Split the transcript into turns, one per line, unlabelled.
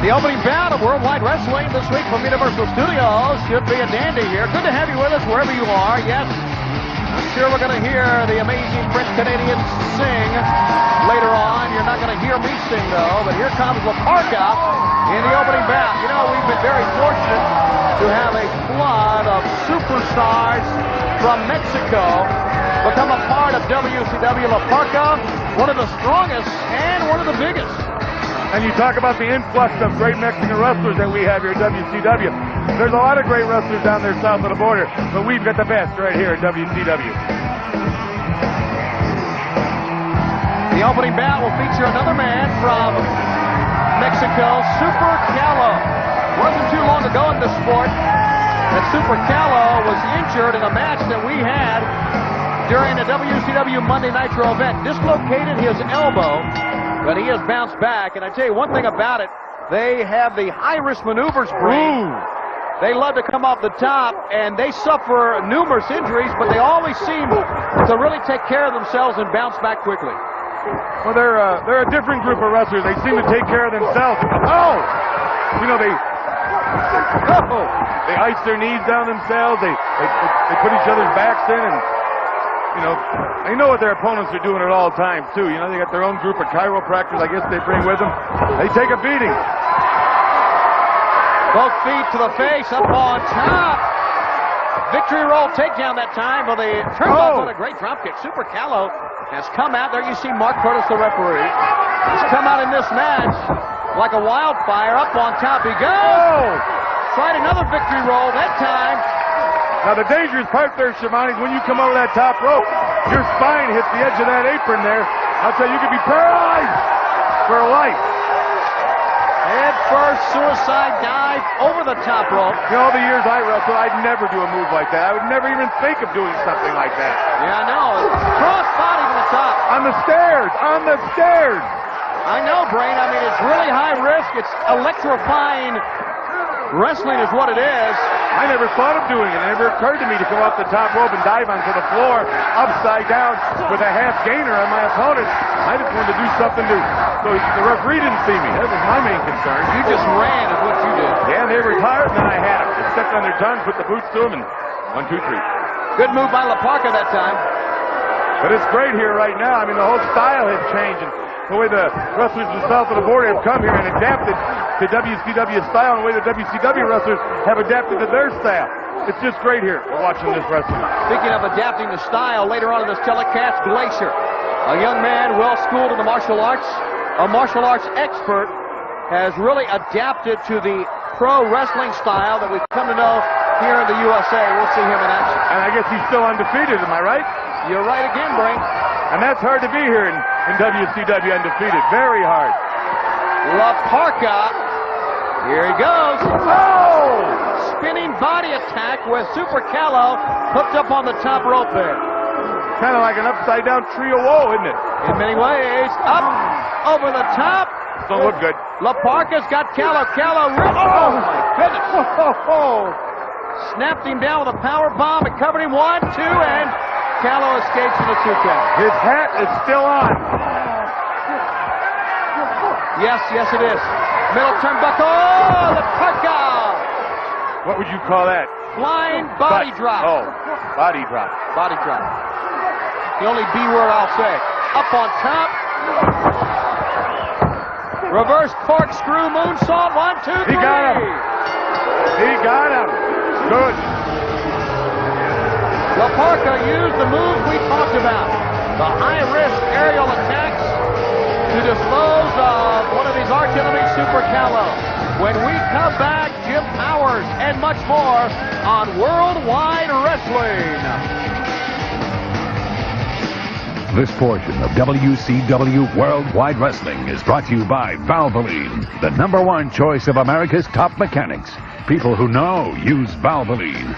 The opening bout of Worldwide Wrestling this week from Universal Studios. Should be a dandy here. Good to have you with us wherever you are. Yes, I'm sure we're going to hear the amazing French-Canadian sing later on. You're not going to hear me sing, though. But here comes Parka in the opening bout. You know, we've been very fortunate to have a flood of superstars from Mexico become a part of WCW. Parka, one of the strongest and one of the biggest.
And you talk about the influx of great Mexican wrestlers that we have here at WCW. There's a lot of great wrestlers down there south of the border, but we've got the best right here at WCW.
The opening bout will feature another man from Mexico, Super Calo. Wasn't too long ago in the sport that Super Calo was injured in a match that we had during a WCW Monday Nitro event. Dislocated his elbow, but he has bounced back. And I tell you one thing about it, they have the high-risk maneuvers brain. They love to come off the top, and they suffer numerous injuries, but they always seem to really take care of themselves and bounce back quickly.
Well, they're a different group of wrestlers. They seem to take care of themselves. Oh! You know, they ice their knees down themselves. They put each other's backs in, and you know, they know what their opponents are doing at all times, too. You know, they got their own group of chiropractors, I guess, they bring with them. They take a beating.
Both feet to the face, up on top. Victory roll takedown that time for the turnbuckle. What a great dropkick. Super Calo has come out. There you see Mark Curtis, the referee. He's come out in this match like a wildfire. Up on top he goes. Tried another victory roll that time.
Now, the dangerous part there, Shivani, is when you come over that top rope, your spine hits the edge of that apron there. I'll tell you, you could be paralyzed for life.
Head first suicide dive over the top rope.
You know, all the years I wrestled, I'd never do a move like that. I would never even think of doing something like that.
Yeah, I know. Cross body to the top.
On the stairs. On the stairs.
I know, Brain. I mean, it's really high risk. It's electrifying. Wrestling is what it is.
I never thought of doing it. It never occurred to me to come off the top rope and dive onto the floor upside down with a half gainer on my opponent. I just wanted to do something so the referee didn't see me. That was my main concern.
You just ran is what you did.
Yeah, they retired, and then I had them. Just stepped on their tongue, put the boots to them, and 1, 2, 3.
Good move by Parka that time.
But it's great here right now. I mean, the whole style has changed. And the way the wrestlers from south of the border have come here and adapted to WCW style, and the way the WCW wrestlers have adapted to their style. It's just great here watching this wrestling.
Speaking of adapting the style, later on in this telecast, Glacier, a young man well-schooled in the martial arts, a martial arts expert, has really adapted to the pro wrestling style that we've come to know here in the USA. We'll see him in action.
And I guess he's still undefeated, am I right?
You're right again, Brain.
And that's hard to be here in WCW undefeated. Very hard.
Parka. Here he goes.
Oh!
Spinning body attack with Super Calo hooked up on the top rope there.
Kind of like an upside-down tree of woe, isn't it?
In many ways. Up, over the top.
Don't look good.
Parka's got Calo. Oh, my goodness. Snapped him down with a power bomb and covered him 1, 2, and Calo escapes in a 2 count.
His hat is still on.
Yes, it is. Middle turnbuckle. Parka.
What would you call that?
Flying body drop.
Oh, body drop.
Body drop. The only B word I'll say. Up on top. Reverse corkscrew moonsault. 1, 2, 3.
He got him. He got him. Good.
Parka used the move we talked about. The high-risk aerial attacks to dispose of one of his arch enemies, Super Calo. When we come back, Jim Powers and much more on Worldwide Wrestling.
This portion of WCW Worldwide Wrestling is brought to you by Valvoline, the #1 choice of America's top mechanics. People who know use Valvoline.